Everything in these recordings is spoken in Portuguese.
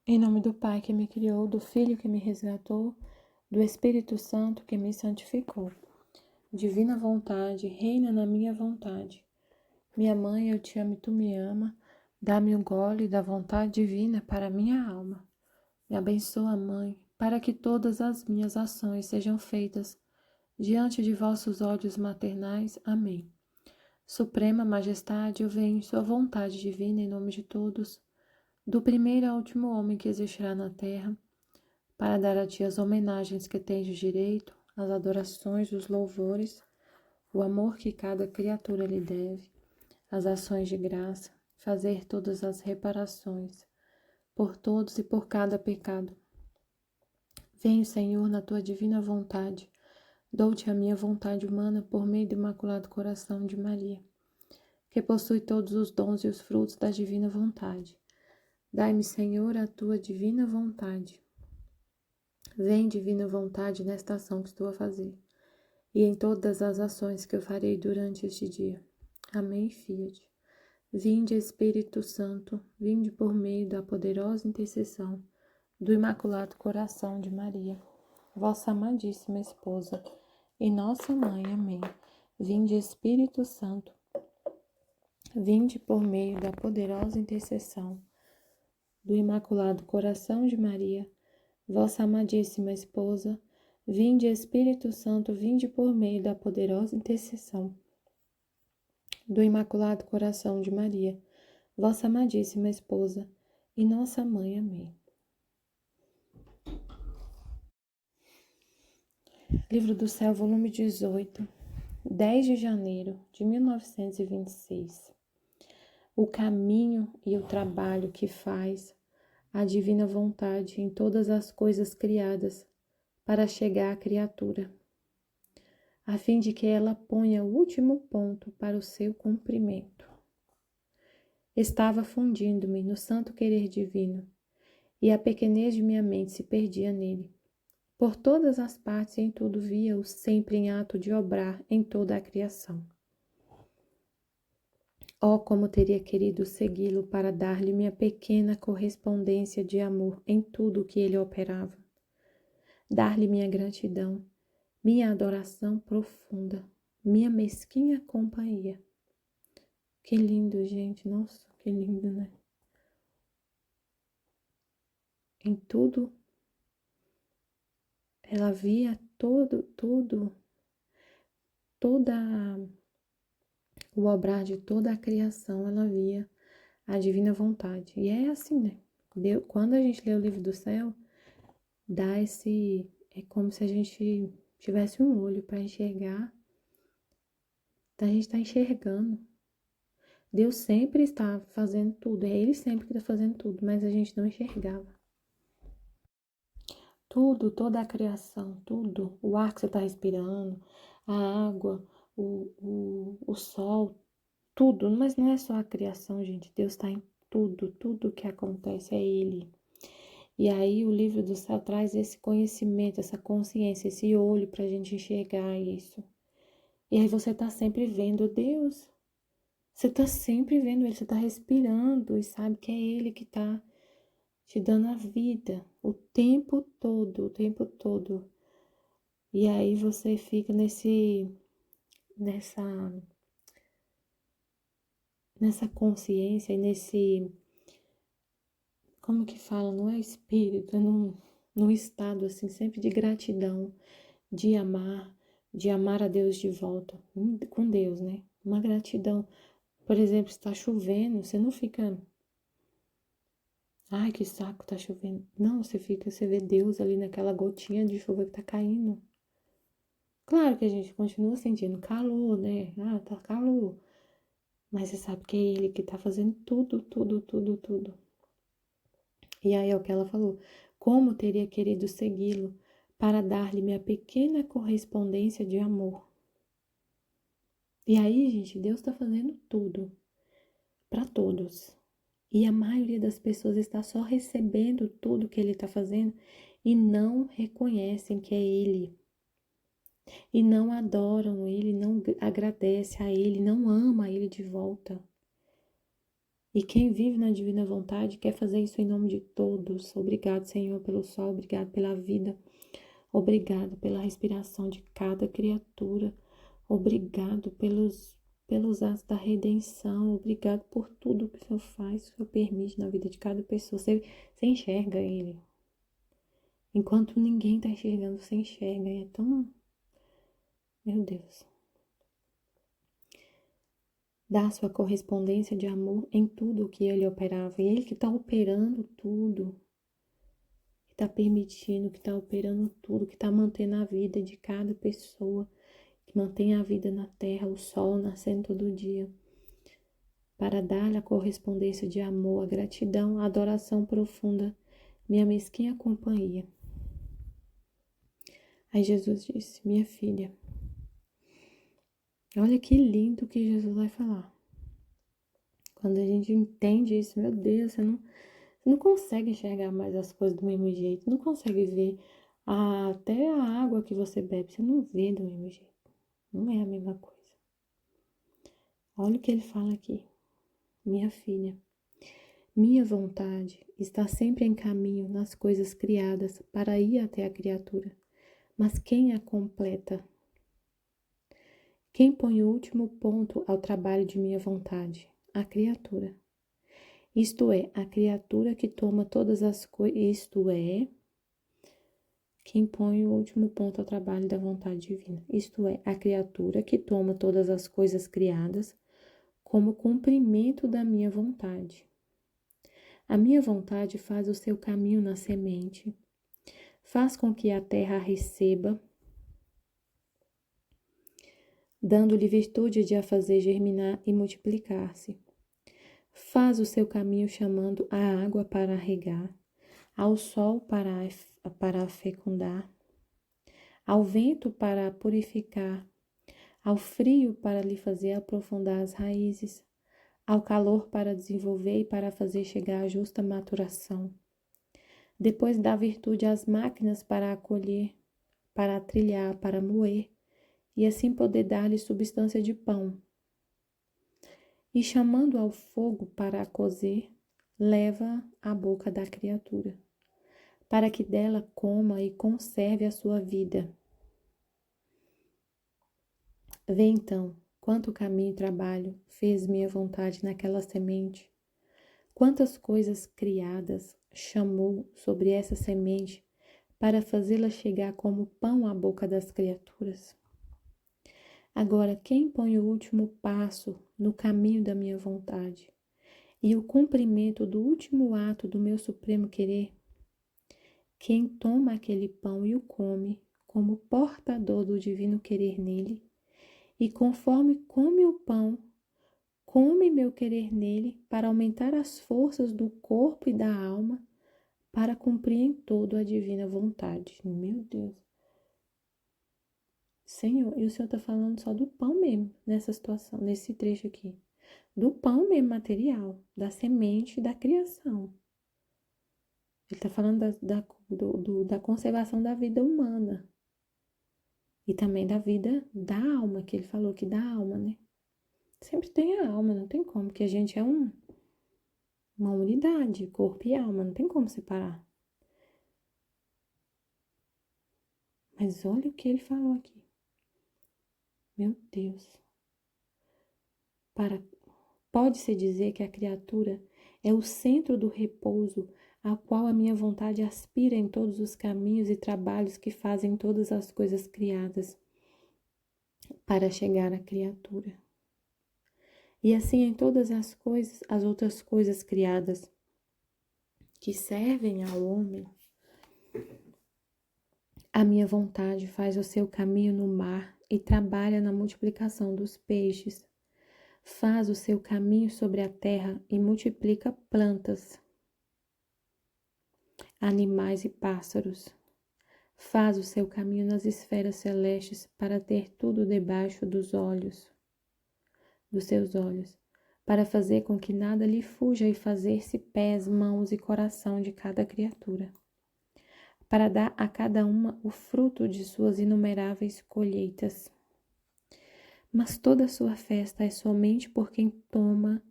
Em nome do Pai que me criou, do Filho que me resgatou, do Espírito Santo que me santificou. Divina vontade, reina na minha vontade. Minha mãe, eu te amo e tu me ama. Dá-me um gole da vontade divina para minha alma. Me abençoa, Mãe, para que todas as minhas ações sejam feitas diante de vossos olhos maternais. Amém. Suprema Majestade, eu venho em sua vontade divina em nome de todos, do primeiro ao último homem que existirá na terra, para dar a ti as homenagens que tens de direito, as adorações, os louvores, o amor que cada criatura lhe deve, as ações de graça, fazer todas as reparações, por todos e por cada pecado. Venho, Senhor, na tua divina vontade, dou-te a minha vontade humana por meio do Imaculado Coração de Maria, que possui todos os dons e os frutos da divina vontade. Dai-me, Senhor, a tua divina vontade. Vem, divina vontade, nesta ação que estou a fazer, e em todas as ações que eu farei durante este dia. Amém, Fiat. Vinde, Espírito Santo, vinde por meio da poderosa intercessão do Imaculado Coração de Maria, vossa amadíssima esposa e nossa mãe. Amém. Vinde, Espírito Santo, vinde por meio da poderosa intercessão do Imaculado Coração de Maria, vossa amadíssima esposa. Vinde, Espírito Santo, vinde por meio da poderosa intercessão do Imaculado Coração de Maria, vossa amadíssima esposa e nossa mãe. Amém. Livro do Céu, volume 18, 10 de janeiro de 1926. O caminho e o trabalho que faz a divina vontade em todas as coisas criadas para chegar à criatura, a fim de que ela ponha o último ponto para o seu cumprimento. Estava fundindo-me no santo querer divino, e a pequenez de minha mente se perdia nele. Por todas as partes e em tudo via-o sempre em ato de obrar em toda a criação. Oh, como teria querido segui-lo para dar-lhe minha pequena correspondência de amor em tudo o que ele operava. Dar-lhe minha gratidão, minha adoração profunda, minha mesquinha companhia. Que lindo, gente, nossa, que lindo, né? Em tudo, ela via toda o obrar de toda a criação, ela via a divina vontade. E é assim, né? Quando a gente lê o livro do céu, é como se a gente tivesse um olho para enxergar, a gente está enxergando. Deus sempre está fazendo tudo, é Ele sempre que está fazendo tudo, mas a gente não enxergava. Tudo, toda a criação, tudo, o ar que você está respirando, a água, o sol, tudo, mas não é só a criação, gente, Deus está em tudo que acontece é Ele. E aí o livro do céu traz esse conhecimento, essa consciência, esse olho para a gente enxergar isso. E aí você está sempre vendo Deus, você está sempre vendo Ele, você está respirando e sabe que é Ele que está te dando a vida o tempo todo. E aí você fica nessa consciência e como que fala, não é espírito, é num estado assim, sempre de gratidão, de amar a Deus de volta, com Deus, né? Uma gratidão. Por exemplo, se está chovendo, você não fica, ai, que saco, tá chovendo. Não, você vê Deus ali naquela gotinha de chuva que tá caindo. Claro que a gente continua sentindo calor, né? Ah, tá calor. Mas você sabe que é Ele que tá fazendo tudo. E aí é o que ela falou. Como teria querido segui-lo para dar-lhe minha pequena correspondência de amor? E aí, gente, Deus tá fazendo tudo para todos. E a maioria das pessoas está só recebendo tudo que Ele está fazendo e não reconhecem que é Ele. E não adoram Ele, não agradecem a Ele, não amam a Ele de volta. E quem vive na divina vontade quer fazer isso em nome de todos. Obrigado, Senhor, pelo sol, obrigado pela vida, obrigado pela respiração de cada criatura, obrigado pelos atos da redenção, obrigado por tudo que o Senhor faz, que o Senhor permite na vida de cada pessoa. Você enxerga Ele. Enquanto ninguém está enxergando, você enxerga. E é tão... Meu Deus. Dá sua correspondência de amor em tudo o que Ele operava. E Ele que está operando tudo. Que está permitindo, que está operando tudo. Que está mantendo a vida de cada pessoa. Que mantém a vida na terra, o sol nascendo todo dia. Para dar-lhe a correspondência de amor, a gratidão, a adoração profunda. Minha mesquinha companhia. Aí Jesus disse, minha filha, olha que lindo que Jesus vai falar. Quando a gente entende isso, meu Deus, você não consegue enxergar mais as coisas do mesmo jeito, não consegue ver até a água que você bebe, você não vê do mesmo jeito, não é a mesma coisa. Olha o que ele fala aqui, minha filha, minha vontade está sempre em caminho nas coisas criadas para ir até a criatura, mas quem a completa? Quem põe o último ponto ao trabalho de minha vontade? A criatura. Isto é, a criatura que toma todas as coisas, isto é, quem põe o último ponto ao trabalho da vontade divina. Isto é, a criatura que toma todas as coisas criadas como cumprimento da minha vontade. A minha vontade faz o seu caminho na semente, faz com que a terra a receba, dando-lhe virtude de a fazer germinar e multiplicar-se. Faz o seu caminho chamando a água para regar, ao sol para fecundar, ao vento para purificar, ao frio para lhe fazer aprofundar as raízes, ao calor para desenvolver e para fazer chegar à justa maturação. Depois dá virtude às máquinas para acolher, para trilhar, para moer, e assim poder dar-lhe substância de pão. E chamando ao fogo para a cozer, leva à boca da criatura, para que dela coma e conserve a sua vida. Vê então, quanto caminho e trabalho fez minha vontade naquela semente, quantas coisas criadas chamou sobre essa semente para fazê-la chegar como pão à boca das criaturas. Agora, quem põe o último passo no caminho da minha vontade e o cumprimento do último ato do meu supremo querer? Quem toma aquele pão e o come como portador do divino querer nele, e conforme come o pão, come meu querer nele para aumentar as forças do corpo e da alma, para cumprir em todo a divina vontade. Meu Deus. Senhor, e o Senhor está falando só do pão mesmo, nessa situação, nesse trecho aqui. Do pão mesmo material, da semente da criação. Ele está falando da conservação da vida humana. E também da vida da alma, que ele falou que da alma, né? Sempre tem a alma, não tem como, porque a gente é uma unidade, corpo e alma, não tem como separar. Mas olha o que ele falou aqui. Meu Deus. Pode-se dizer que a criatura é o centro do repouso ao qual a minha vontade aspira em todos os caminhos e trabalhos que fazem todas as coisas criadas para chegar à criatura. E assim em todas as coisas, as outras coisas criadas que servem ao homem, a minha vontade faz o seu caminho no mar e trabalha na multiplicação dos peixes. Faz o seu caminho sobre a terra e multiplica plantas, animais e pássaros. Faz o seu caminho nas esferas celestes para ter tudo debaixo dos seus olhos, para fazer com que nada lhe fuja e fazer-se pés, mãos e coração de cada criatura, para dar a cada uma o fruto de suas inumeráveis colheitas. Mas toda a sua festa é somente por quem toma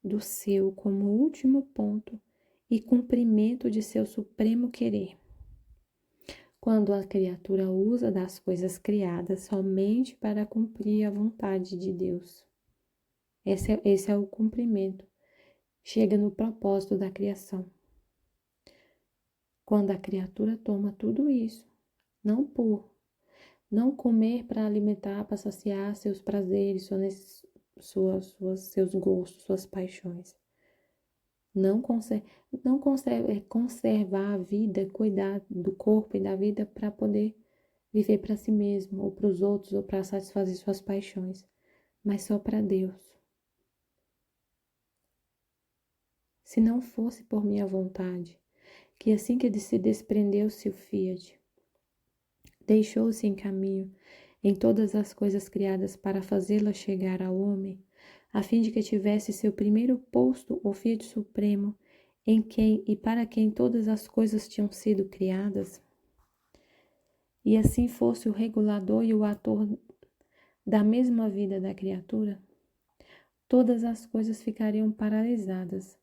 do seu como último ponto e cumprimento de seu supremo querer. Quando a criatura usa das coisas criadas somente para cumprir a vontade de Deus. Esse é o cumprimento. Chega no propósito da criação. Quando a criatura toma tudo isso, não comer para alimentar, para saciar seus prazeres, seus gostos, suas paixões. Não conservar a vida, cuidar do corpo e da vida para poder viver para si mesmo, ou para os outros, ou para satisfazer suas paixões, mas só para Deus. Se não fosse por minha vontade, que assim que se desprendeu-se o Fiat, deixou-se em caminho em todas as coisas criadas para fazê-la chegar ao homem, a fim de que tivesse seu primeiro posto o Fiat Supremo, em quem e para quem todas as coisas tinham sido criadas, e assim fosse o regulador e o ator da mesma vida da criatura, todas as coisas ficariam paralisadas,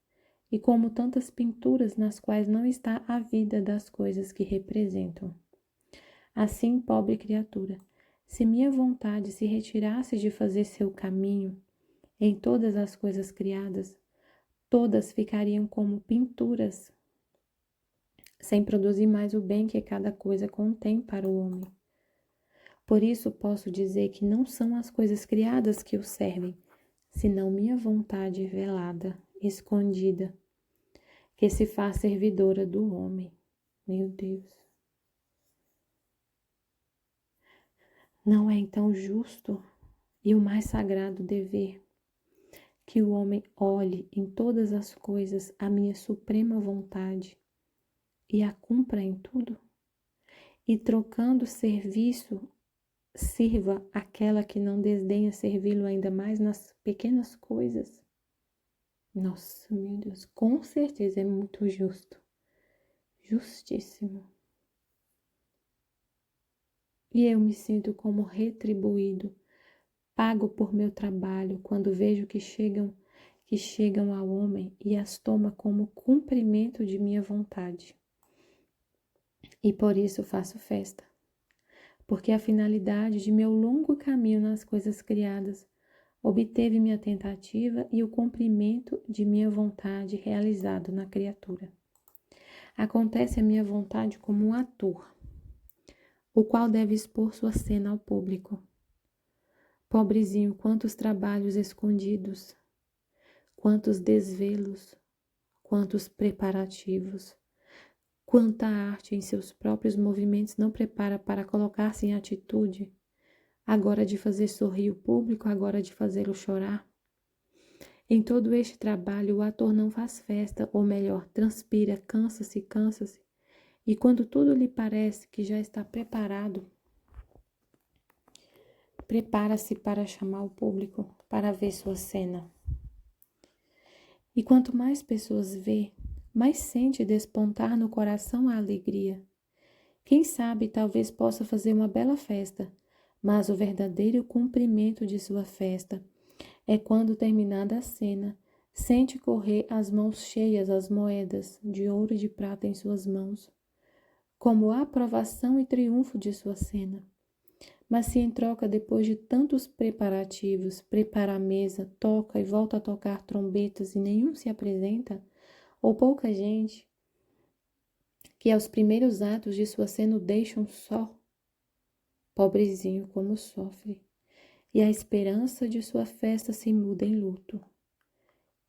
e como tantas pinturas nas quais não está a vida das coisas que representam. Assim, pobre criatura, se minha vontade se retirasse de fazer seu caminho em todas as coisas criadas, todas ficariam como pinturas, sem produzir mais o bem que cada coisa contém para o homem. Por isso posso dizer que não são as coisas criadas que o servem, senão minha vontade velada, escondida, que se faz servidora do homem. Meu Deus. Não é então justo e o mais sagrado dever que o homem olhe em todas as coisas a minha suprema vontade e a cumpra em tudo? E trocando serviço, sirva aquela que não desdenha servi-lo ainda mais nas pequenas coisas? Nossa, meu Deus, com certeza é muito justo. Justíssimo. E eu me sinto como retribuído, pago por meu trabalho, quando vejo que chegam ao homem e as toma como cumprimento de minha vontade. E por isso faço festa, porque a finalidade de meu longo caminho nas coisas criadas obteve minha tentativa e o cumprimento de minha vontade realizado na criatura. Acontece a minha vontade como um ator, o qual deve expor sua cena ao público. Pobrezinho, quantos trabalhos escondidos, quantos desvelos, quantos preparativos, quanta arte em seus próprios movimentos não prepara para colocar-se em atitude, agora de fazer sorrir o público, agora de fazê-lo chorar. Em todo este trabalho, o ator não faz festa, ou melhor, transpira, cansa-se, e quando tudo lhe parece que já está preparado, prepara-se para chamar o público para ver sua cena. E quanto mais pessoas vê, mais sente despontar no coração a alegria. Quem sabe talvez possa fazer uma bela festa, mas o verdadeiro cumprimento de sua festa é quando, terminada a cena, sente correr as mãos cheias as moedas de ouro e de prata em suas mãos, como a aprovação e triunfo de sua cena. Mas se em troca, depois de tantos preparativos, prepara a mesa, toca e volta a tocar trombetas e nenhum se apresenta, ou pouca gente, que aos primeiros atos de sua cena o deixam só, pobrezinho como sofre, e a esperança de sua festa se muda em luto.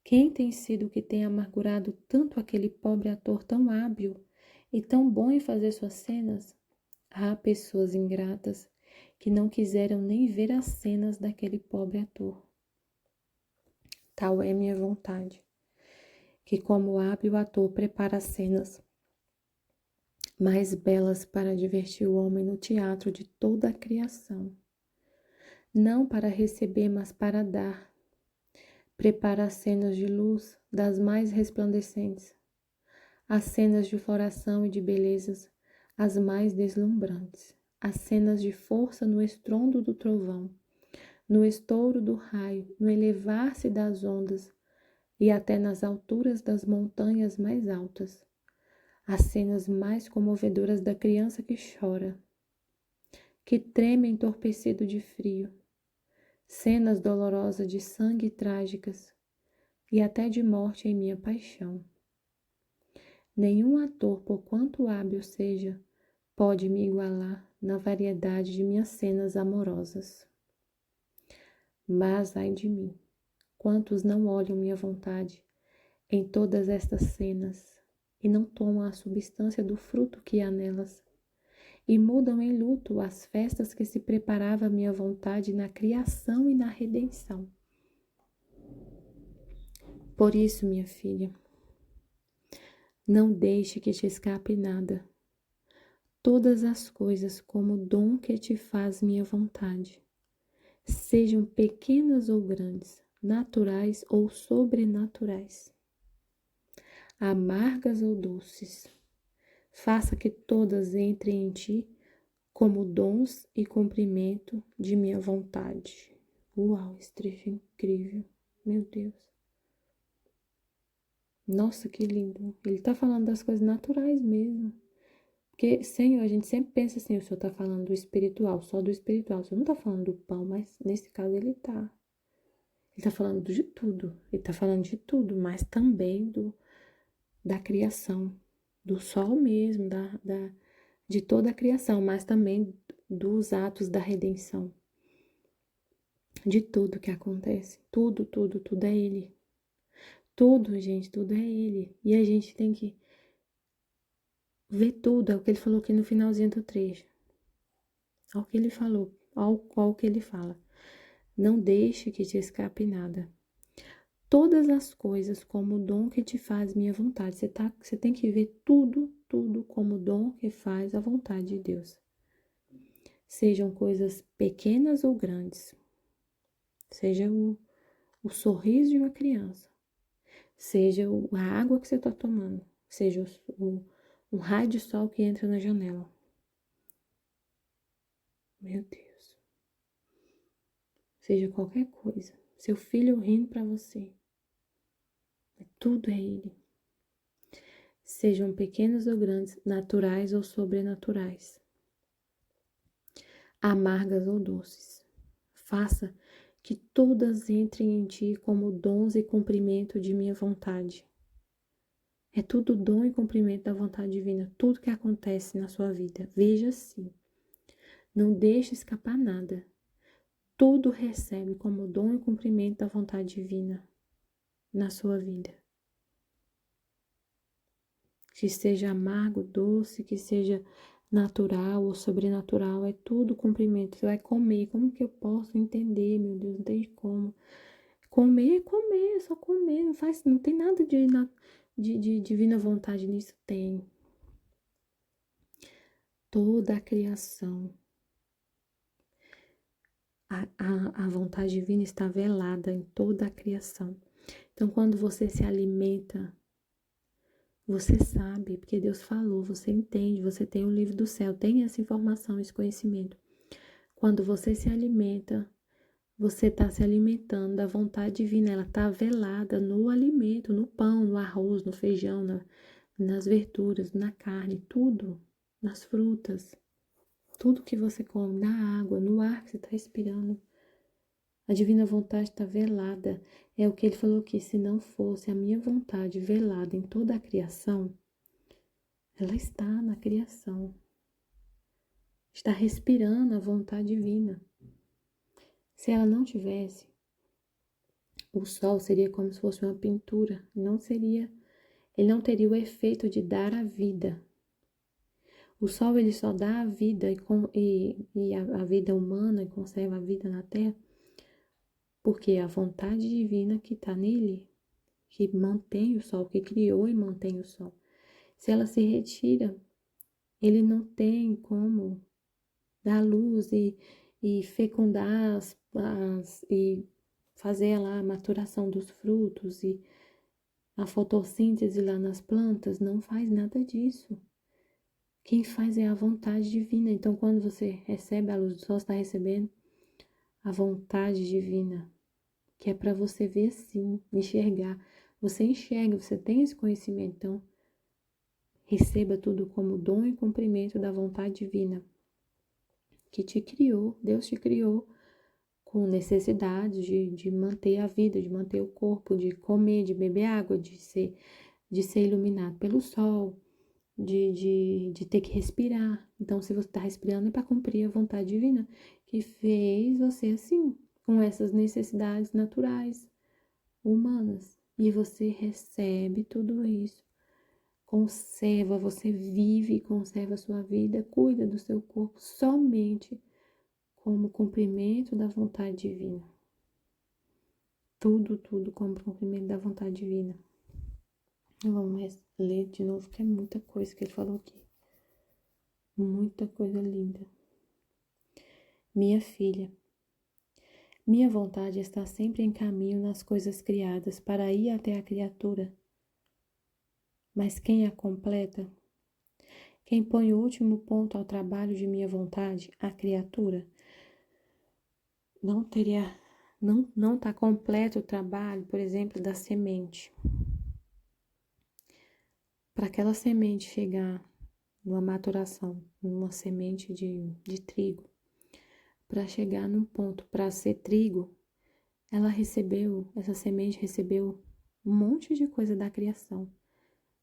Quem tem sido que tem amargurado tanto aquele pobre ator tão hábil e tão bom em fazer suas cenas? Há pessoas ingratas que não quiseram nem ver as cenas daquele pobre ator. Tal é minha vontade, que como hábil ator prepara as cenas mais belas para divertir o homem no teatro de toda a criação. Não para receber, mas para dar. Prepara as cenas de luz das mais resplandecentes, as cenas de floração e de belezas, as mais deslumbrantes, as cenas de força no estrondo do trovão, no estouro do raio, no elevar-se das ondas e até nas alturas das montanhas mais altas. As cenas mais comovedoras da criança que chora, que treme entorpecido de frio, cenas dolorosas de sangue e trágicas, e até de morte em minha paixão. Nenhum ator, por quanto hábil seja, pode me igualar na variedade de minhas cenas amorosas. Mas, ai de mim, quantos não olham minha vontade em todas estas cenas e não tomam a substância do fruto que há nelas, e mudam em luto as festas que se preparava a minha vontade na criação e na redenção. Por isso, minha filha, não deixe que te escape nada. Todas as coisas como dom que te faz minha vontade, sejam pequenas ou grandes, naturais ou sobrenaturais, amargas ou doces, faça que todas entrem em ti como dons e cumprimento de minha vontade. Uau, esse trecho é incrível, meu Deus. Nossa, que lindo. Ele está falando das coisas naturais mesmo. Porque, Senhor, a gente sempre pensa assim, o Senhor está falando do espiritual, só do espiritual. O Senhor não está falando do pão, mas nesse caso ele está. Ele está falando de tudo. Ele está falando de tudo, mas também da criação, do sol mesmo, de toda a criação, mas também dos atos da redenção. De tudo que acontece. Tudo, tudo, tudo é Ele. Tudo, gente, tudo é Ele. E a gente tem que ver tudo, é o que ele falou aqui no finalzinho do trecho. Ao que ele falou, ao qual que ele fala. Não deixe que te escape nada. Todas as coisas como o dom que te faz minha vontade. Você tem que ver tudo, tudo como o dom que faz a vontade de Deus. Sejam coisas pequenas ou grandes. Seja o sorriso de uma criança. Seja a água que você está tomando. Seja um raio de sol que entra na janela. Meu Deus. Seja qualquer coisa. Seu filho rindo para você. Tudo é Ele. Sejam pequenos ou grandes, naturais ou sobrenaturais. Amargas ou doces. Faça que todas entrem em ti como dons e cumprimento de minha vontade. É tudo dom e cumprimento da vontade divina. Tudo que acontece na sua vida. Veja assim. Não deixe escapar nada. Tudo recebe como dom e cumprimento da vontade divina na sua vida. Que seja amargo, doce, que seja natural ou sobrenatural, é tudo cumprimento. Você vai comer, como que eu posso entender, meu Deus, não tem como. Comer é comer, é só comer, não tem nada de divina vontade nisso, tem. Toda a criação, a vontade divina está velada em toda a criação. Então, quando você se alimenta, você sabe, porque Deus falou, você entende, você tem o livro do céu, tem essa informação, esse conhecimento. Quando você se alimenta, você está se alimentando da vontade divina, ela está velada no alimento, no pão, no arroz, no feijão, nas verduras, na carne, tudo, nas frutas, tudo que você come, na água, no ar que você está respirando. A divina vontade está velada. É o que ele falou aqui, se não fosse a minha vontade velada em toda a criação, ela está na criação. Está respirando a vontade divina. Se ela não tivesse, o sol seria como se fosse uma pintura. Ele não teria o efeito de dar a vida. O sol ele só dá a vida e a vida humana e conserva a vida na terra, porque é a vontade divina que está nele, que mantém o sol, que criou e mantém o sol. Se ela se retira, ele não tem como dar luz e fecundar e fazer lá a maturação dos frutos e a fotossíntese lá nas plantas, não faz nada disso. Quem faz é a vontade divina. Então, quando você recebe a luz do sol, você está recebendo a vontade divina, que é para você ver assim, enxergar. Você enxerga, você tem esse conhecimento. Então, receba tudo como dom e cumprimento da vontade divina que te criou. Deus te criou com necessidade de manter a vida, de manter o corpo, de comer, de beber água, de ser iluminado pelo sol, de ter que respirar. Então, se você está respirando, é para cumprir a vontade divina que fez você assim, com essas necessidades naturais, humanas. E você recebe tudo isso, conserva, você vive e conserva a sua vida, cuida do seu corpo somente como cumprimento da vontade divina. Tudo como cumprimento da vontade divina. Vamos ler de novo, que é muita coisa que ele falou aqui. Muita coisa linda. Minha filha, minha vontade está sempre em caminho nas coisas criadas para ir até a criatura. Mas quem a completa? Quem põe o último ponto ao trabalho de minha vontade, a criatura, não está completo o trabalho, por exemplo, da semente. Para aquela semente chegar numa maturação, numa semente de trigo, para chegar num ponto para ser trigo, essa semente recebeu um monte de coisa da criação.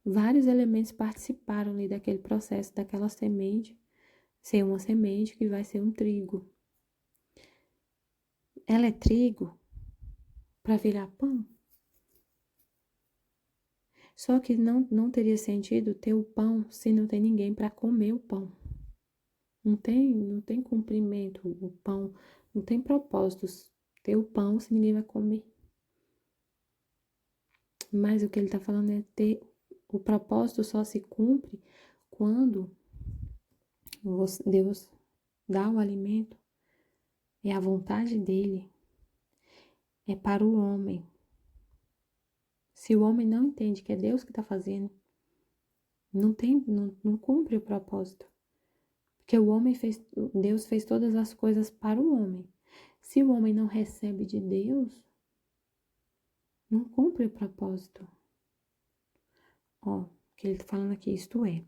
Vários elementos participaram ali daquele processo, daquela semente ser uma semente que vai ser um trigo. Ela é trigo para virar pão? Só que não teria sentido ter o pão se não tem ninguém para comer o pão. Não tem cumprimento o pão, não tem propósitos ter o pão se ninguém vai comer. Mas o que ele está falando é ter o propósito só se cumpre quando Deus dá o alimento, é a vontade dele, é para o homem. Se o homem não entende que é Deus que está fazendo, não cumpre o propósito. Porque Deus fez todas as coisas para o homem. Se o homem não recebe de Deus, não cumpre o propósito. Ó, o que ele está falando aqui, isto é,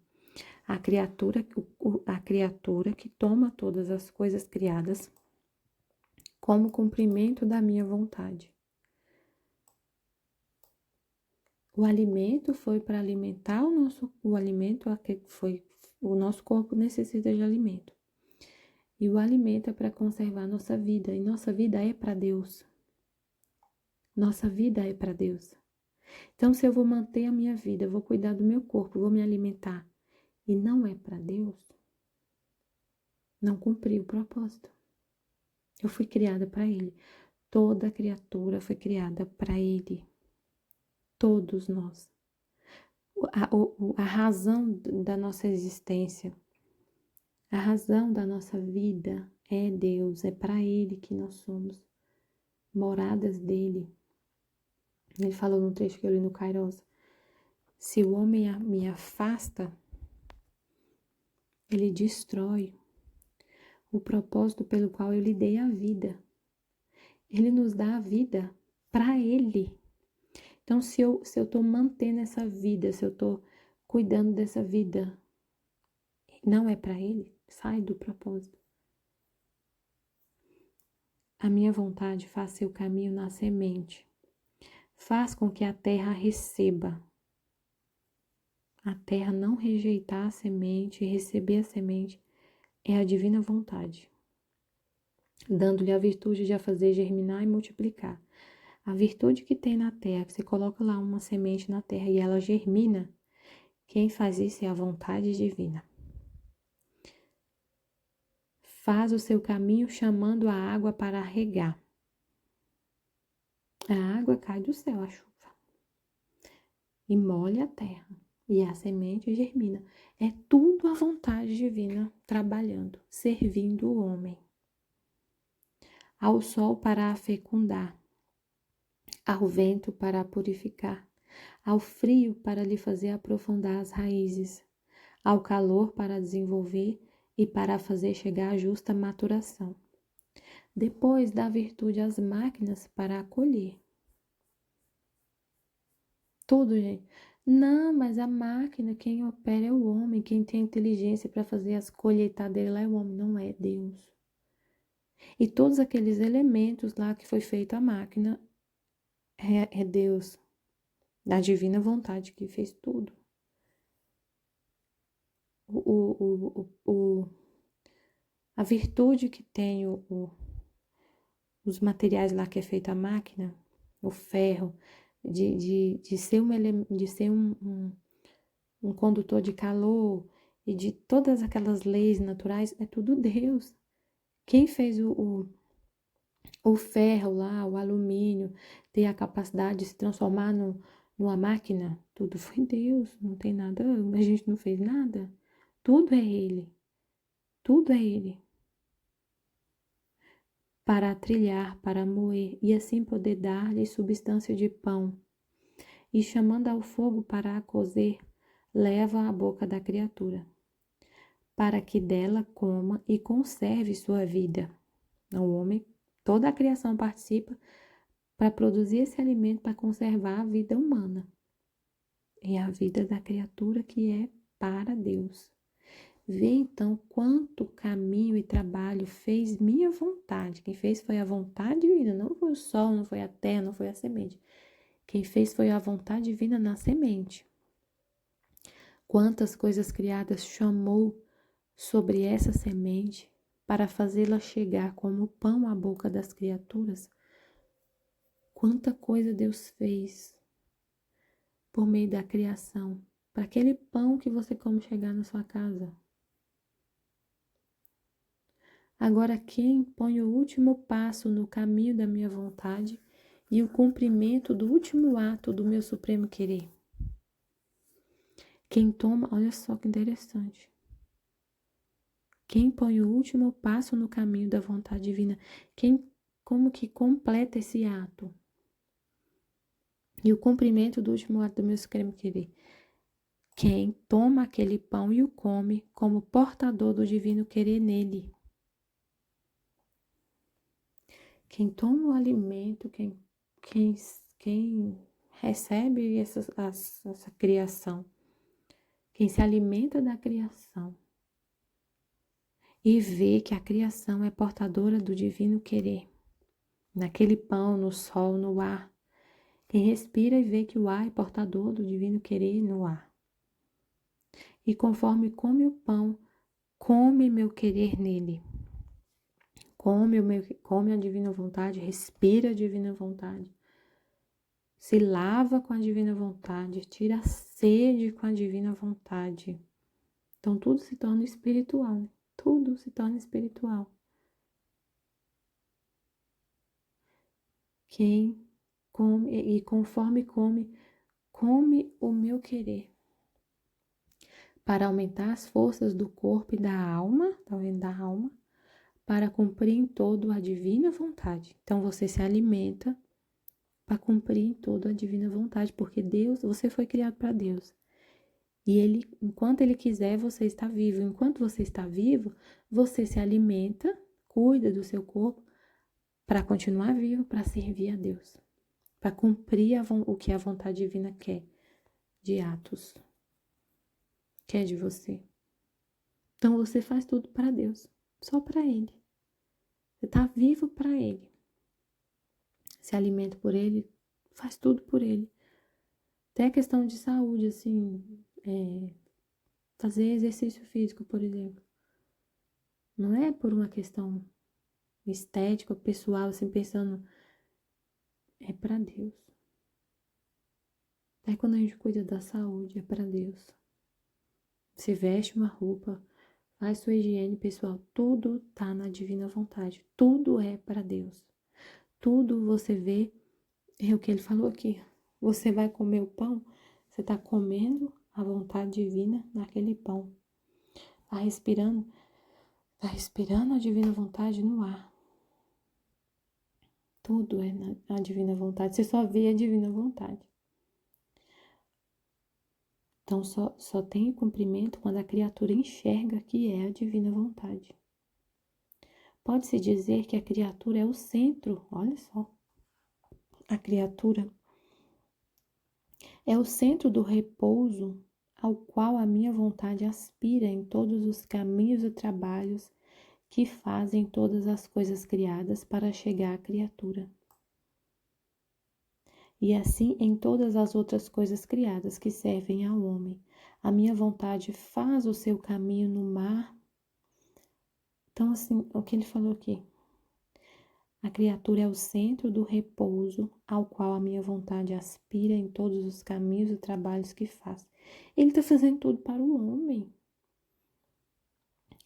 a criatura que toma todas as coisas criadas como cumprimento da minha vontade. O alimento foi para alimentar o nosso corpo necessita de alimento. E o alimento é para conservar nossa vida, e nossa vida é para Deus. Nossa vida é para Deus. Então, se eu vou manter a minha vida, eu vou cuidar do meu corpo, vou me alimentar, e não é para Deus, não cumpri o propósito. Eu fui criada para Ele. Toda criatura foi criada para Ele. Todos nós. A razão da nossa existência, a razão da nossa vida é Deus, é para Ele que nós somos moradas dele. Ele falou no trecho que eu li no Kairos: se o homem me afasta, ele destrói o propósito pelo qual eu lhe dei a vida. Ele nos dá a vida para Ele. Então, se eu estou mantendo essa vida, se eu estou cuidando dessa vida, não é para Ele, sai do propósito. A minha vontade faz seu caminho na semente. Faz com que a terra receba. A terra não rejeitar a semente e receber a semente é a divina vontade, dando-lhe a virtude de a fazer germinar e multiplicar. A virtude que tem na terra, que você coloca lá uma semente na terra e ela germina, quem faz isso é a vontade divina. Faz o seu caminho chamando a água para regar. A água cai do céu, a chuva, e molha a terra, e a semente germina. É tudo a vontade divina trabalhando, servindo o homem. Ao sol para a fecundar, ao vento para a purificar, ao frio para lhe fazer aprofundar as raízes, ao calor para desenvolver e para fazer chegar à justa maturação. Depois dá virtude às máquinas para acolher. Tudo, gente. Não, mas a máquina, quem opera é o homem, quem tem inteligência para fazer as colheitadeiras lá é o homem, não é Deus. E todos aqueles elementos lá que foi feita a máquina é Deus, da divina vontade que fez tudo. A virtude que tem os materiais lá que é feita a máquina, o ferro, de ser, um condutor de calor e de todas aquelas leis naturais, é tudo Deus. Quem fez o ferro lá, o alumínio, ter a capacidade de se transformar numa máquina, tudo foi Deus, não tem nada, a gente não fez nada. Tudo é Ele, tudo é Ele. Para trilhar, para moer, e assim poder dar-lhe substância de pão. E chamando ao fogo para a cozer, leva à boca da criatura, para que dela coma e conserve sua vida. O homem, toda a criação participa para produzir esse alimento para conservar a vida humana. É a vida da criatura que é para Deus. Vê então quanto caminho e trabalho fez minha vontade. Quem fez foi a vontade divina, não foi o sol, não foi a terra, não foi a semente. Quem fez foi a vontade divina na semente. Quantas coisas criadas chamou sobre essa semente para fazê-la chegar como pão à boca das criaturas? Quanta coisa Deus fez por meio da criação, para aquele pão que você come chegar na sua casa. Agora, quem põe o último passo no caminho da minha vontade e o cumprimento do último ato do meu supremo querer? Quem toma, olha só que interessante. Quem põe o último passo no caminho da vontade divina? Quem, como que completa esse ato? E o cumprimento do último ato do meu supremo querer? Quem toma aquele pão e o come como portador do divino querer nele. Quem toma o alimento, quem recebe essa criação, quem se alimenta da criação e vê que a criação é portadora do divino querer, naquele pão, no sol, no ar. Quem respira e vê que o ar é portador do divino querer no ar. E conforme come o pão, come meu querer nele. Come a divina vontade, respira a divina vontade. Se lava com a divina vontade, tira a sede com a divina vontade. Então tudo se torna espiritual, né? Tudo se torna espiritual. Quem come e conforme come o meu querer. Para aumentar as forças do corpo e da alma, tá vendo? Da alma, para cumprir em todo a divina vontade. Então você se alimenta para cumprir em todo a divina vontade, porque Deus, você foi criado para Deus. E Ele, enquanto Ele quiser, você está vivo. Enquanto você está vivo, você se alimenta, cuida do seu corpo para continuar vivo, para servir a Deus, para cumprir o que a vontade divina quer de atos, quer de você. Então você faz tudo para Deus, só para Ele. Você está vivo para Ele. Se alimenta por Ele, faz tudo por Ele. Até a questão de saúde, assim, fazer exercício físico, por exemplo. Não é por uma questão estética, pessoal, assim, pensando, é para Deus. Até quando a gente cuida da saúde, é para Deus. Se veste uma roupa, faz sua higiene pessoal, tudo tá na divina vontade. Tudo é para Deus. Tudo você vê, é o que ele falou aqui. Você vai comer o pão, você tá comendo a vontade divina naquele pão. Tá respirando a divina vontade no ar. Tudo é na divina vontade. Você só vê a divina vontade. Então, só tem cumprimento quando a criatura enxerga que é a divina vontade. Pode-se dizer que a criatura é o centro, olha só. A criatura É o centro do repouso ao qual a minha vontade aspira em todos os caminhos e trabalhos que fazem todas as coisas criadas para chegar à criatura. E assim em todas as outras coisas criadas que servem ao homem. A minha vontade faz o seu caminho no mar. Então, assim, o que ele falou aqui? A criatura é o centro do repouso ao qual a minha vontade aspira em todos os caminhos e trabalhos que faz. Ele está fazendo tudo para o homem.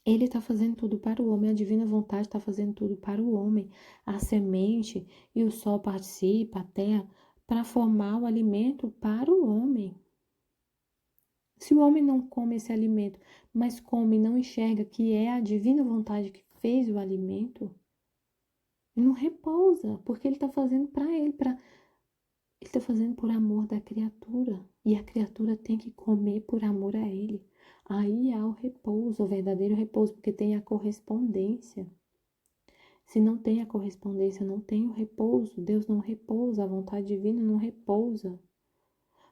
Ele está fazendo tudo para o homem, a divina vontade está fazendo tudo para o homem. A semente e o sol participam, a terra, para formar o alimento para o homem. Se o homem não come esse alimento, mas come e não enxerga que é a divina vontade que fez o alimento, ele não repousa, porque ele está fazendo para ele, ele está fazendo por amor da criatura. E a criatura tem que comer por amor a ele. Aí há o repouso, o verdadeiro repouso, porque tem a correspondência. Se não tem a correspondência, não tem o repouso. Deus não repousa, a vontade divina não repousa.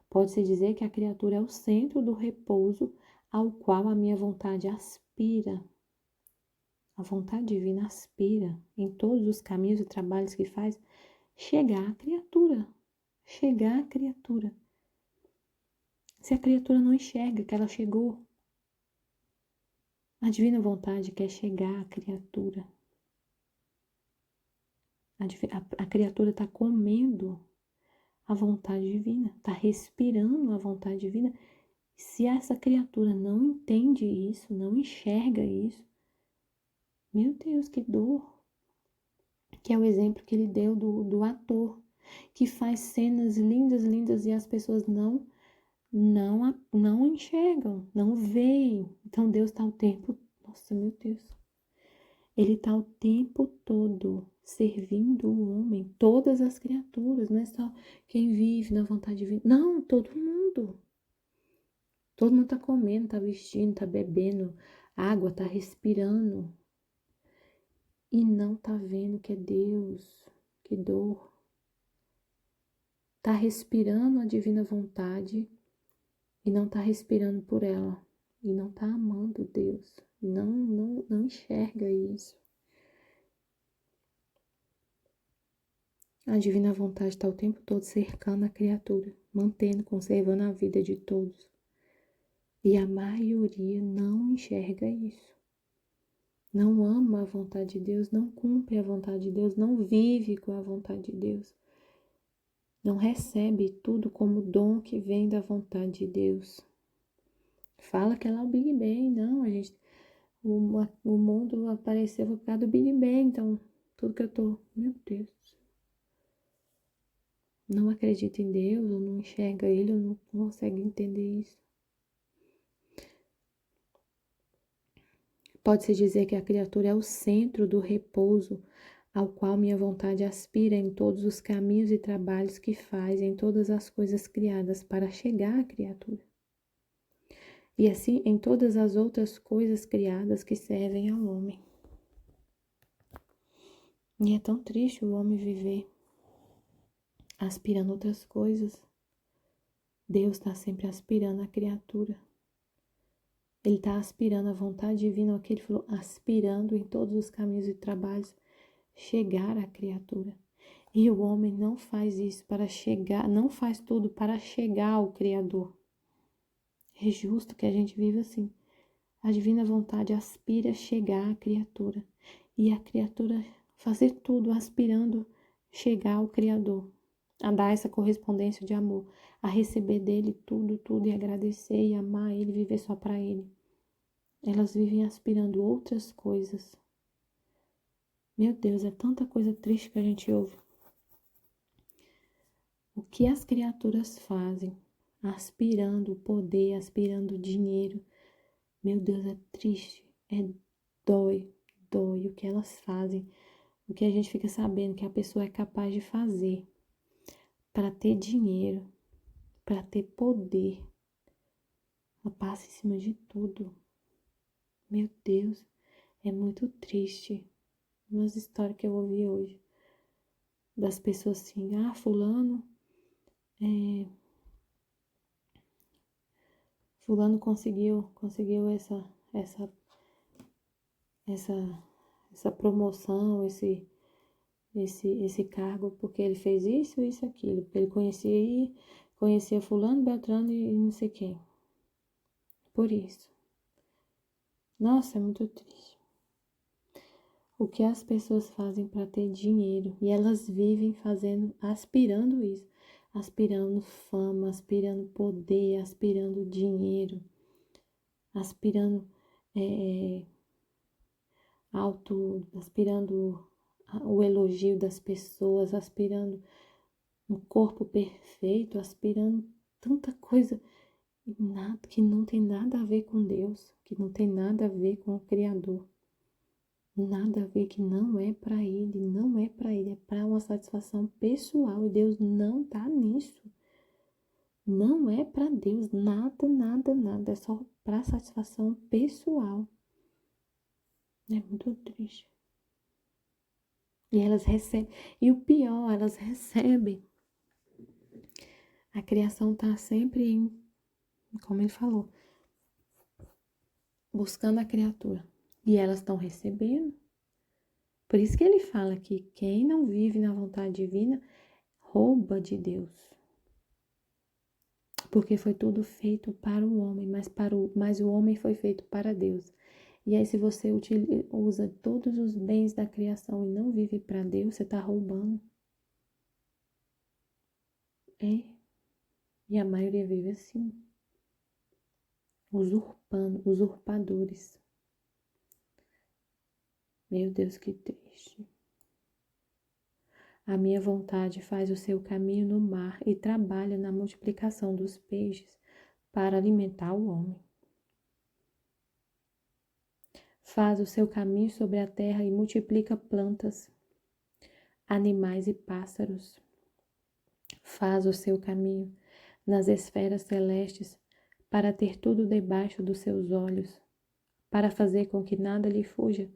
Pode-se dizer que a criatura é o centro do repouso ao qual a minha vontade aspira. A vontade divina aspira, em todos os caminhos e trabalhos que faz, chegar à criatura. Chegar à criatura. Se a criatura não enxerga que ela chegou, a divina vontade quer chegar à criatura. A criatura está comendo a vontade divina, está respirando a vontade divina. Se essa criatura não entende isso, não enxerga isso, meu Deus, que dor! Que é o exemplo que ele deu do ator, que faz cenas lindas, lindas, e as pessoas não enxergam, não veem. Então Deus está o tempo, nossa, meu Deus. Ele está o tempo todo servindo o homem, todas as criaturas, não é só quem vive na vontade divina. Não, todo mundo. Todo mundo está comendo, está vestindo, está bebendo água, está respirando. E não está vendo que é Deus, que dor. Está respirando a divina vontade e não está respirando por ela. E não está amando Deus. Não enxerga isso. A divina vontade está o tempo todo cercando a criatura, mantendo, conservando a vida de todos. E a maioria não enxerga isso. Não ama a vontade de Deus, não cumpre a vontade de Deus, não vive com a vontade de Deus. Não recebe tudo como dom que vem da vontade de Deus. Fala que ela é o Big Bang. Não, o mundo apareceu por causa do Big Bang. Então, tudo que eu tô... Meu Deus. Não acredita em Deus, ou não enxerga Ele, ou não consegue entender isso. Pode-se dizer que a criatura é o centro do repouso ao qual minha vontade aspira em todos os caminhos e trabalhos que faz em todas as coisas criadas para chegar à criatura. E assim em todas as outras coisas criadas que servem ao homem. E é tão triste o homem viver aspirando outras coisas. Deus está sempre aspirando a criatura. Ele está aspirando a vontade divina, o que ele falou, aspirando em todos os caminhos e trabalhos, chegar à criatura. E o homem não faz isso para chegar, não faz tudo para chegar ao Criador. É justo que a gente viva assim. A divina vontade aspira a chegar à criatura. E a criatura fazer tudo aspirando chegar ao Criador. A dar essa correspondência de amor. A receber dele tudo, tudo. E agradecer e amar ele, viver só para ele. Elas vivem aspirando outras coisas. Meu Deus, é tanta coisa triste que a gente ouve. O que as criaturas fazem, aspirando o poder, aspirando o dinheiro, meu Deus, é triste, dói o que elas fazem, o que a gente fica sabendo que a pessoa é capaz de fazer para ter dinheiro, para ter poder. Ela passa em cima de tudo. Meu Deus, é muito triste. Umas histórias que eu ouvi hoje, das pessoas assim, fulano fulano conseguiu essa promoção, esse cargo, porque ele fez isso, aquilo, porque ele conhecia fulano, Beltrano e não sei quem. Por isso. Nossa, é muito triste. O que as pessoas fazem para ter dinheiro, e elas vivem aspirando isso, aspirando fama, aspirando poder, aspirando dinheiro, aspirando aspirando o elogio das pessoas, aspirando um corpo perfeito, aspirando tanta coisa que não tem nada a ver com Deus, que não tem nada a ver com o Criador. Nada a ver, que não é para ele, não é para ele, é para uma satisfação pessoal, e Deus não tá nisso. Não é para Deus, nada, nada, nada, é só para satisfação pessoal. É muito triste. E elas recebem, e o pior, elas recebem. A criação tá sempre como ele falou, buscando a criatura. E elas estão recebendo. Por isso que ele fala que quem não vive na vontade divina rouba de Deus. Porque foi tudo feito para o homem, mas o homem foi feito para Deus. E aí, se você usa todos os bens da criação e não vive para Deus, você está roubando. É. E a maioria vive assim. Usurpadores. Meu Deus, que triste. A minha vontade faz o seu caminho no mar e trabalha na multiplicação dos peixes para alimentar o homem. Faz o seu caminho sobre a terra e multiplica plantas, animais e pássaros. Faz o seu caminho nas esferas celestes para ter tudo debaixo dos seus olhos, para fazer com que nada lhe fuja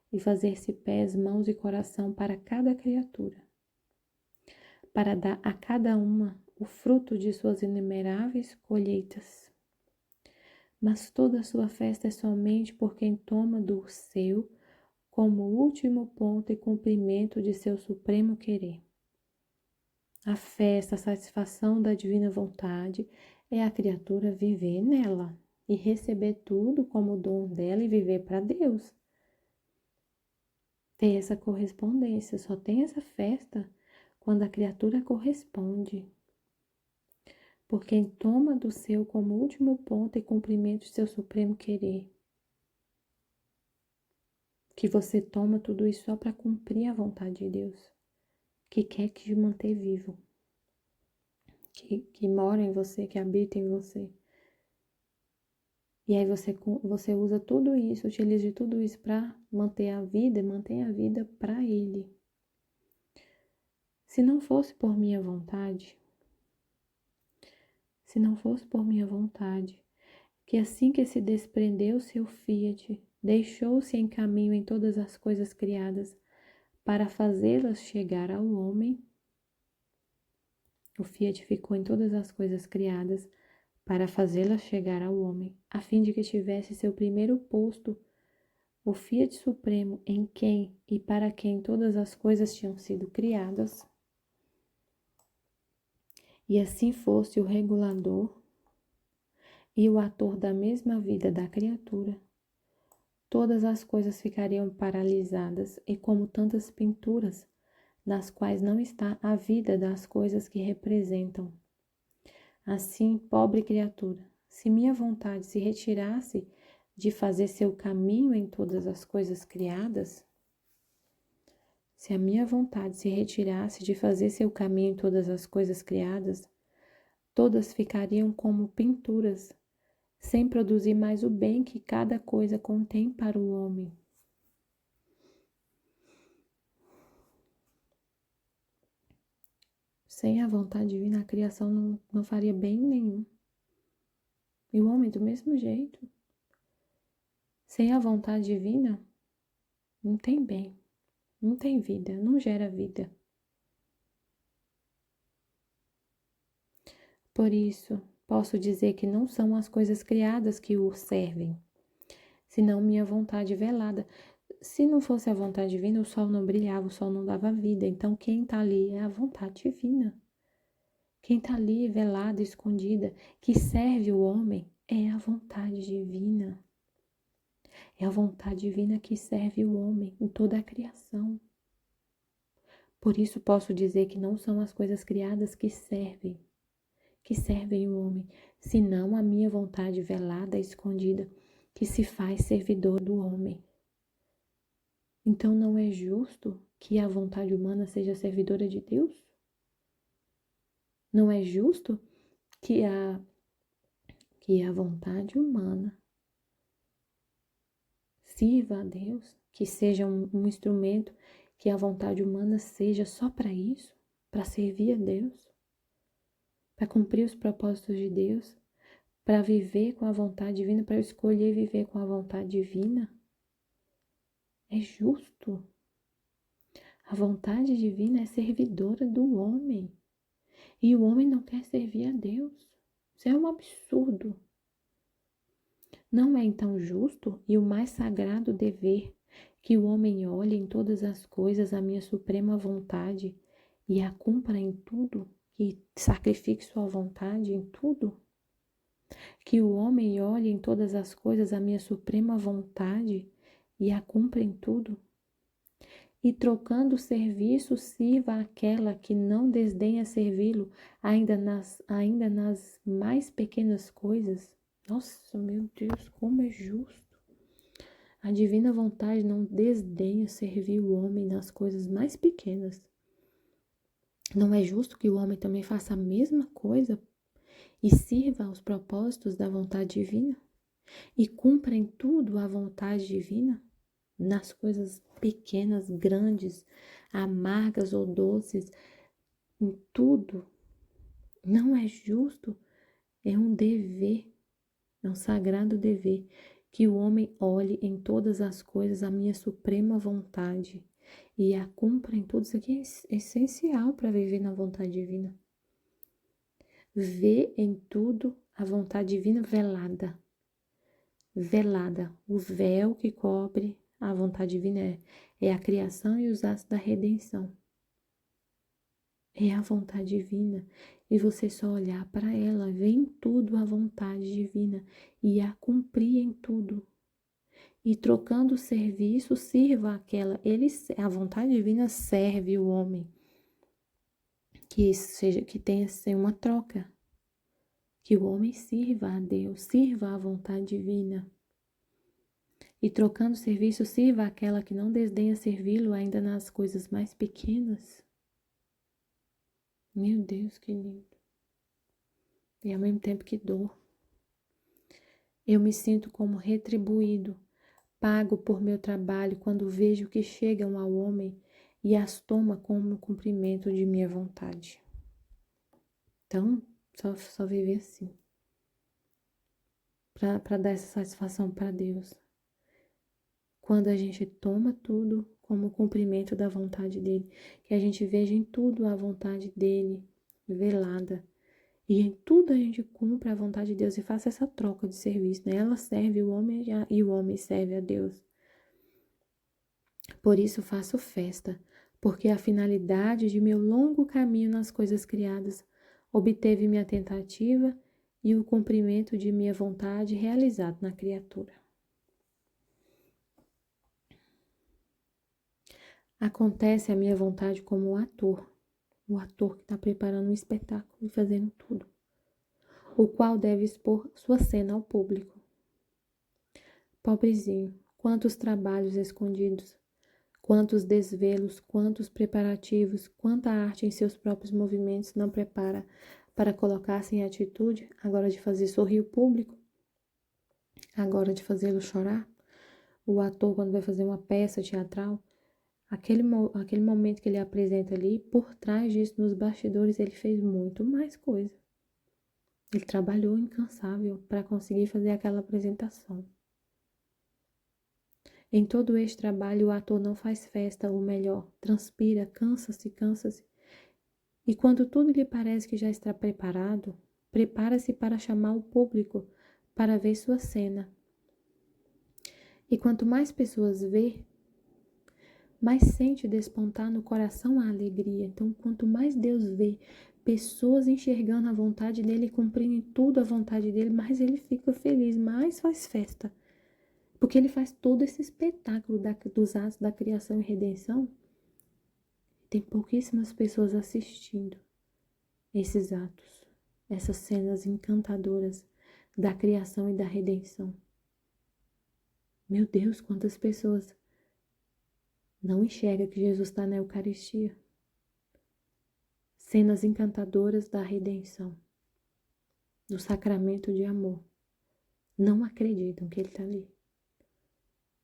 e fazer-se pés, mãos e coração para cada criatura, para dar a cada uma o fruto de suas inumeráveis colheitas. Mas toda a sua festa é somente por quem toma do seu como último ponto e cumprimento de seu supremo querer. A festa, a satisfação da divina vontade é a criatura viver nela e receber tudo como dom dela e viver para Deus. Ter essa correspondência, só tem essa festa quando a criatura corresponde. Por quem toma do seu como último ponto e cumprimento de seu supremo querer. Que você toma tudo isso só para cumprir a vontade de Deus, que quer te manter vivo, que mora em você, que habita em você. E aí você usa tudo isso, utiliza tudo isso para manter a vida, mantém a vida para Ele. Se não fosse por minha vontade, que assim que se desprendeu seu Fiat, deixou-se em caminho em todas as coisas criadas, para fazê-las chegar ao homem. O Fiat ficou em todas as coisas criadas para fazê-las chegar ao homem, a fim de que tivesse seu primeiro posto, o Fiat Supremo, em quem e para quem todas as coisas tinham sido criadas, e assim fosse o regulador e o ator da mesma vida da criatura. Todas as coisas ficariam paralisadas e como tantas pinturas, nas quais não está a vida das coisas que representam. Assim, pobre criatura, se minha vontade se retirasse de fazer seu caminho em todas as coisas criadas, se a minha vontade se retirasse de fazer seu caminho em todas as coisas criadas, todas ficariam como pinturas, sem produzir mais o bem que cada coisa contém para o homem. Sem a vontade divina, a criação não faria bem nenhum. E o homem do mesmo jeito. Sem a vontade divina, não tem bem, não tem vida, não gera vida. Por isso, posso dizer que não são as coisas criadas que o servem, senão minha vontade velada. Se não fosse a vontade divina, o sol não brilhava, o sol não dava vida. Então, quem está ali é a vontade divina. Quem está ali velada, escondida, que serve o homem, é a vontade divina. É a vontade divina que serve o homem em toda a criação. Por isso posso dizer que não são as coisas criadas que servem o homem, senão a minha vontade velada, escondida, que se faz servidor do homem. Então não é justo que a vontade humana seja servidora de Deus? Não é justo que a vontade humana sirva a Deus, que seja um instrumento, que a vontade humana seja só para isso, para servir a Deus, para cumprir os propósitos de Deus, para viver com a vontade divina, para eu escolher viver com a vontade divina? É justo. A vontade divina é servidora do homem. E o homem não quer servir a Deus. Isso é um absurdo. Não é então justo e o mais sagrado dever que o homem olhe em todas as coisas a minha suprema vontade e a cumpra em tudo, e sacrifique sua vontade em tudo? Que o homem olhe em todas as coisas a minha suprema vontade e a cumpra em tudo? E trocando o serviço, sirva aquela que não desdenha servi-lo, ainda nas mais pequenas coisas? Nossa, meu Deus, como é justo! A divina vontade não desdenha servir o homem nas coisas mais pequenas. Não é justo que o homem também faça a mesma coisa e sirva aos propósitos da vontade divina? E cumpra em tudo a vontade divina? Nas coisas pequenas, grandes, amargas ou doces, em tudo. Não é justo, é um dever, é um sagrado dever que o homem olhe em todas as coisas a minha suprema vontade e a cumpra em tudo. Isso aqui é essencial para viver na vontade divina. Ver em tudo a vontade divina velada. Velada, o véu que cobre a vontade divina é a criação e os atos da redenção. É a vontade divina. E você só olhar para ela, ver em tudo a vontade divina e a cumprir em tudo. E trocando o serviço, sirva aquela. A vontade divina serve o homem. Que tenha assim, uma troca. Que o homem sirva a Deus, sirva a vontade divina. E trocando o serviço, sirva aquela que não desdenha servi-lo ainda nas coisas mais pequenas. Meu Deus, que lindo. E ao mesmo tempo que dor. Eu me sinto como retribuído, pago por meu trabalho quando vejo que chegam ao homem e as toma como cumprimento de minha vontade. Então, só viver assim. Para dar essa satisfação para Deus. Quando a gente toma tudo como cumprimento da vontade dele, que a gente veja em tudo a vontade dele velada, e em tudo a gente cumpre a vontade de Deus e faça essa troca de serviço, né? Ela serve o homem e o homem serve a Deus. Por isso faço festa, porque a finalidade de meu longo caminho nas coisas criadas obteve minha tentativa e o cumprimento de minha vontade realizado na criatura. Acontece a minha vontade como o ator que está preparando um espetáculo e fazendo tudo, o qual deve expor sua cena ao público. Pobrezinho, quantos trabalhos escondidos, quantos desvelos, quantos preparativos, quanta arte em seus próprios movimentos não prepara para colocar-se em atitude, agora de fazer sorrir o público, agora de fazê-lo chorar. O ator, quando vai fazer uma peça teatral, aquele momento que ele apresenta ali, por trás disso, nos bastidores, ele fez muito mais coisa. Ele trabalhou incansável para conseguir fazer aquela apresentação. Em todo este trabalho, o ator não faz festa, ou melhor, transpira, cansa-se. E quando tudo lhe parece que já está preparado, prepara-se para chamar o público para ver sua cena. E quanto mais pessoas vê, mais sente despontar no coração a alegria. Então, quanto mais Deus vê pessoas enxergando a vontade dele, cumprindo em tudo a vontade dele, mais ele fica feliz, mais faz festa. Porque ele faz todo esse espetáculo dos atos da criação e redenção. Tem pouquíssimas pessoas assistindo esses atos, essas cenas encantadoras da criação e da redenção. Meu Deus, quantas pessoas não enxergam que Jesus está na Eucaristia. Cenas encantadoras da redenção, do sacramento de amor. Não acreditam que ele está ali.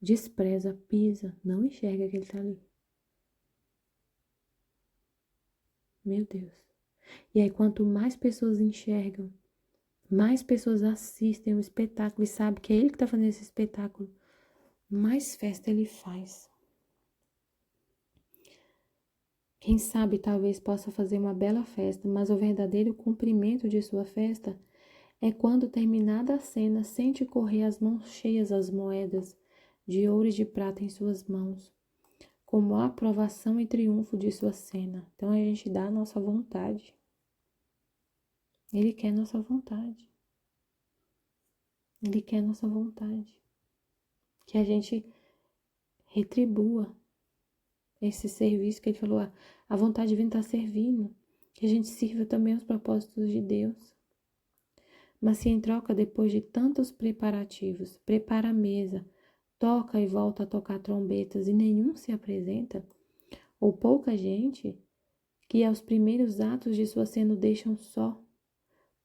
Despreza, pisa, não enxerga que ele está ali. Meu Deus. E aí, quanto mais pessoas enxergam, mais pessoas assistem o espetáculo e sabem que é ele que está fazendo esse espetáculo, mais festa ele faz. Quem sabe talvez possa fazer uma bela festa, mas o verdadeiro cumprimento de sua festa é quando, terminada a cena, sente correr as mãos cheias as moedas de ouro e de prata em suas mãos, como a aprovação e triunfo de sua cena. Então a gente dá a nossa vontade. Ele quer nossa vontade. Ele quer nossa vontade. Que a gente retribua esse serviço que ele falou, a vontade divina está servindo. Que a gente sirva também os propósitos de Deus. Mas se em troca, depois de tantos preparativos, prepara a mesa, toca e volta a tocar trombetas e nenhum se apresenta, ou pouca gente, que aos primeiros atos de sua cena o deixam só,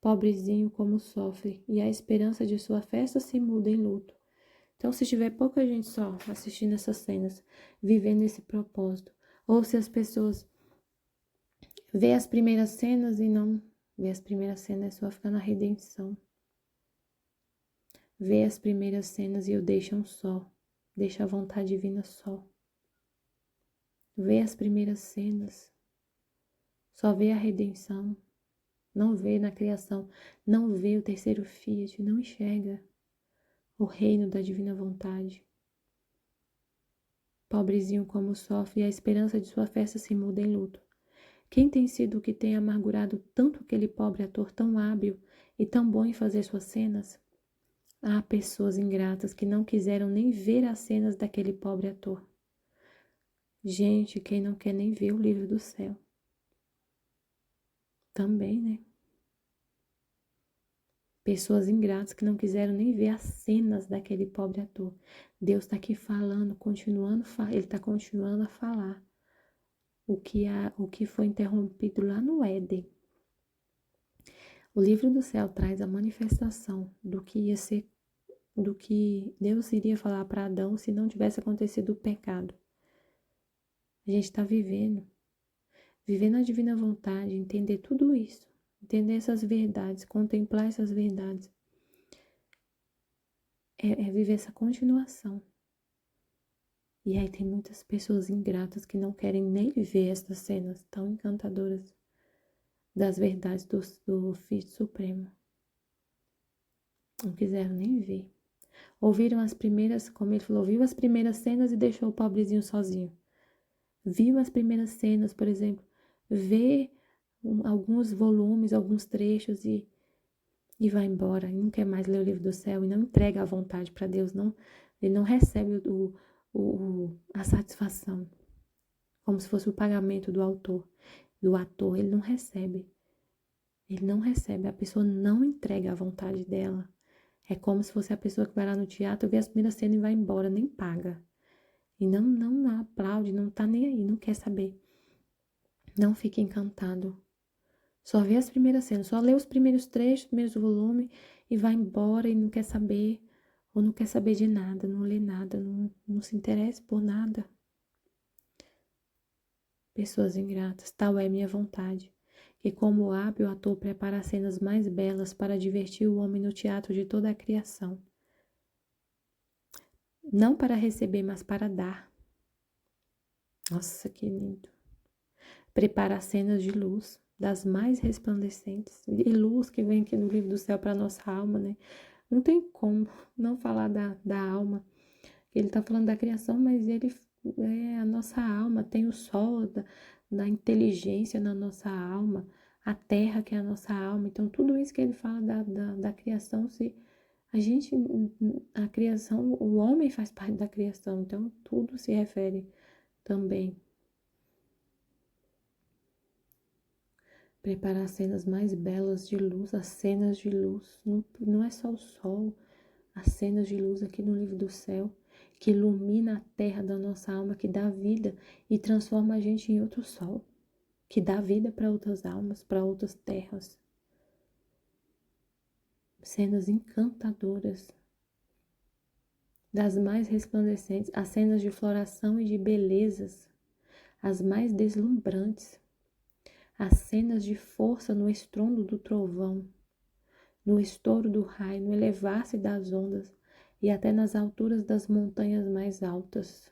pobrezinho como sofre, e a esperança de sua festa se muda em luto. Então, se tiver pouca gente só assistindo essas cenas, vivendo esse propósito, ou se as pessoas vê as primeiras cenas e não vê as primeiras cenas, é só ficar na redenção. Vê as primeiras cenas e o deixam só, deixa a vontade divina só. Vê as primeiras cenas, só vê a redenção, não vê na criação, não vê o terceiro fiat, não enxerga o reino da divina vontade. Pobrezinho como sofre, e a esperança de sua festa se muda em luto. Quem tem sido o que tem amargurado tanto aquele pobre ator tão hábil e tão bom em fazer suas cenas? Há pessoas ingratas que não quiseram nem ver as cenas daquele pobre ator. Gente, quem não quer nem ver o livro do céu. Também, né? Pessoas ingratas que não quiseram nem ver as cenas daquele pobre ator. Deus está aqui falando, ele está continuando a falar o que foi interrompido lá no Éden. O livro do céu traz a manifestação do que Deus iria falar para Adão se não tivesse acontecido o pecado. A gente está vivendo a divina vontade, entender tudo isso, entender essas verdades, contemplar essas verdades. É viver essa continuação. E aí tem muitas pessoas ingratas que não querem nem ver essas cenas tão encantadoras das verdades do Filho Supremo. Não quiseram nem ver. Ouviram as primeiras, como ele falou, viu as primeiras cenas e deixou o pobrezinho sozinho. Viu as primeiras cenas, por exemplo, vê alguns volumes, alguns trechos e vai embora. E não quer mais ler o livro do céu e não entrega a vontade para Deus. Ele não recebe a satisfação, como se fosse o pagamento do ator. Ele não recebe. A pessoa não entrega a vontade dela. É como se fosse a pessoa que vai lá no teatro, vê as primeiras cenas e vai embora, nem paga. E não aplaude, não tá nem aí, não quer saber. Não fica encantado. Só vê as primeiras cenas, só lê os primeiros trechos, os primeiros volumes e vai embora e não quer saber, ou não quer saber de nada, não lê nada, não se interessa por nada. Pessoas ingratas, tal é minha vontade, que como o hábil ator prepara as cenas mais belas para divertir o homem no teatro de toda a criação. Não para receber, mas para dar. Nossa, que lindo. Prepara as cenas de luz, das mais resplandecentes, e luz que vem aqui no livro do céu para nossa alma, né? Não tem como não falar da alma. Ele está falando da criação, mas ele é a nossa alma, tem o sol da inteligência na nossa alma, a terra que é a nossa alma. Então, tudo isso que ele fala da criação, se a gente, a criação, o homem faz parte da criação, então tudo se refere também. Preparar as cenas mais belas de luz, as cenas de luz, não é só o sol, as cenas de luz aqui no livro do céu, que ilumina a terra da nossa alma, que dá vida e transforma a gente em outro sol, que dá vida para outras almas, para outras terras. Cenas encantadoras, das mais resplandecentes, as cenas de floração e de belezas, as mais deslumbrantes, as cenas de força no estrondo do trovão, no estouro do raio, no elevar-se das ondas e até nas alturas das montanhas mais altas.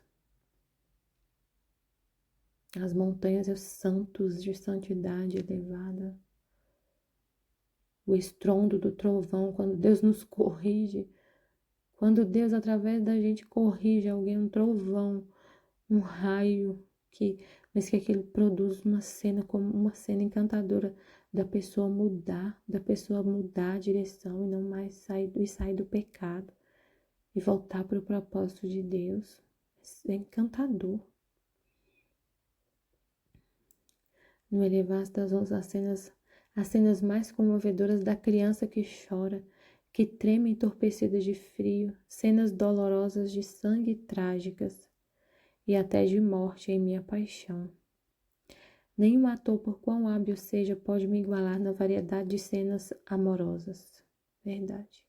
As montanhas e os santos de santidade elevada. O estrondo do trovão, quando Deus nos corrige, quando Deus, através da gente, corrige alguém, um trovão, um raio, mas que aquilo produz uma cena como uma cena encantadora da pessoa mudar a direção e não mais sair do pecado e voltar para o propósito de Deus. É encantador. No elevar das ondas, as cenas mais comovedoras da criança que chora, que treme entorpecida de frio, cenas dolorosas de sangue e trágicas, e até de morte em minha paixão. Nenhum ator, por quão hábil seja, pode me igualar na variedade de cenas amorosas. Verdade.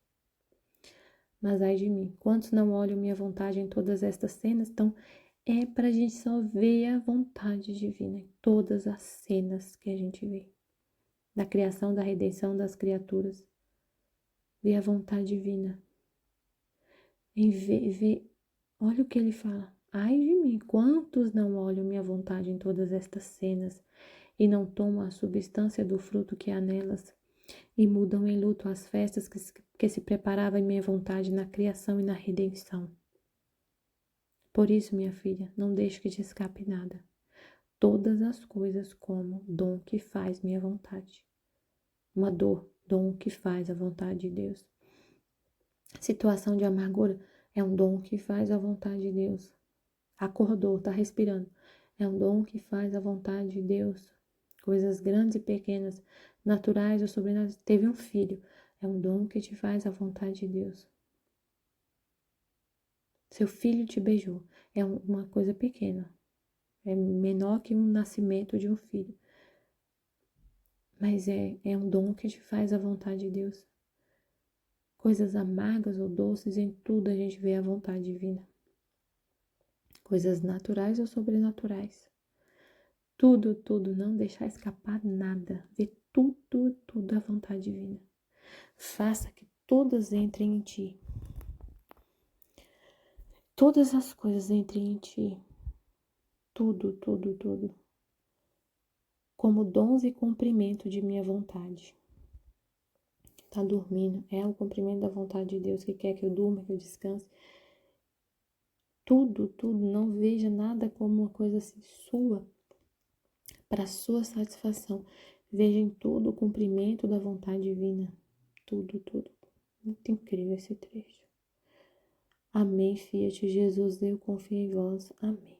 Mas ai de mim, quantos não olham minha vontade em todas estas cenas? Então, é para a gente só ver a vontade divina em todas as cenas que a gente vê. Da criação, da redenção das criaturas. Ver a vontade divina. Em ver, olha o que ele fala. Ai de mim, quantos não olham minha vontade em todas estas cenas e não tomam a substância do fruto que há nelas e mudam em luto as festas que se preparava em minha vontade na criação e na redenção. Por isso, minha filha, não deixe que te escape nada. Todas as coisas como dom que faz minha vontade. Uma dor, dom que faz a vontade de Deus. Situação de amargura é um dom que faz a vontade de Deus. Acordou, está respirando. É um dom que faz a vontade de Deus. Coisas grandes e pequenas, naturais ou sobrenaturais. Teve um filho. É um dom que te faz a vontade de Deus. Seu filho te beijou. É uma coisa pequena. É menor que um nascimento de um filho. Mas é um dom que te faz a vontade de Deus. Coisas amargas ou doces, em tudo a gente vê a vontade divina. Coisas naturais ou sobrenaturais. Tudo, tudo, não deixar escapar nada. Ver tudo, tudo a vontade divina. Faça que todas entrem em ti. Todas as coisas entrem em ti. Tudo, tudo, tudo. Como dons e cumprimento de minha vontade. Está dormindo, é o cumprimento da vontade de Deus que quer que eu durma, que eu descanse. Tudo, tudo, não veja nada como uma coisa assim sua, para sua satisfação. Veja em tudo o cumprimento da vontade divina. Tudo, tudo. Muito incrível esse trecho. Amém, Fiat Jesus, eu confio em vós. Amém.